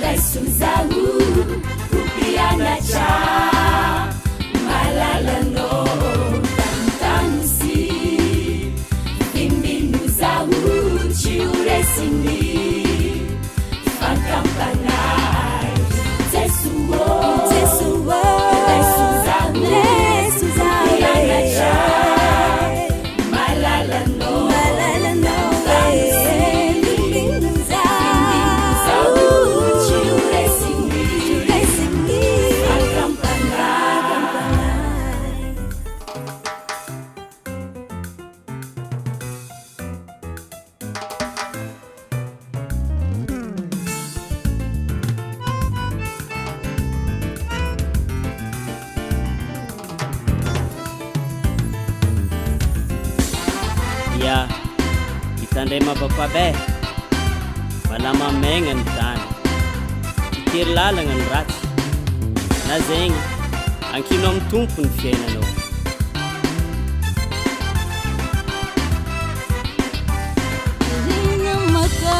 Raiso Zaho, mpianatrao, malalanao, tantanosy, bimbino Zaho, tsy ho resiny, fankampanay, Jesoa, Raiso Zaho, mpianatrao, malalanao, Ya, itandray mampapabe, malama maigna ny tany, itery lalagna ny ratsy, na zegny ankino amin'ny tompo ny fiainanao. Rina maka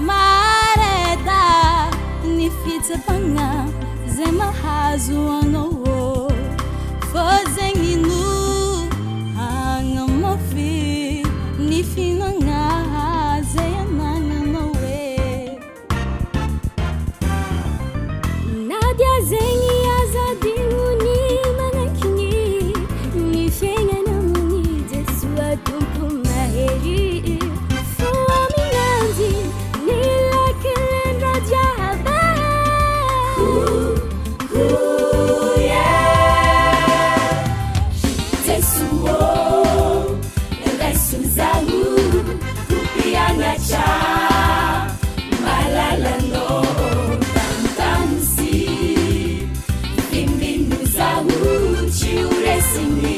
mareda ny fitsapagna zay mahazo anao, fa zegny no agnamafy ny fihinagna zay anagnanao na dia zegny azadino ny manakiny ny fiaignanao ny Jesoa tompo mahery, fa aminanjy ny lakelendra jiaby. Raiso Zaho, mpianatrao, malalanao, tantanosy, bimbino Zaho, tsy ho resiny.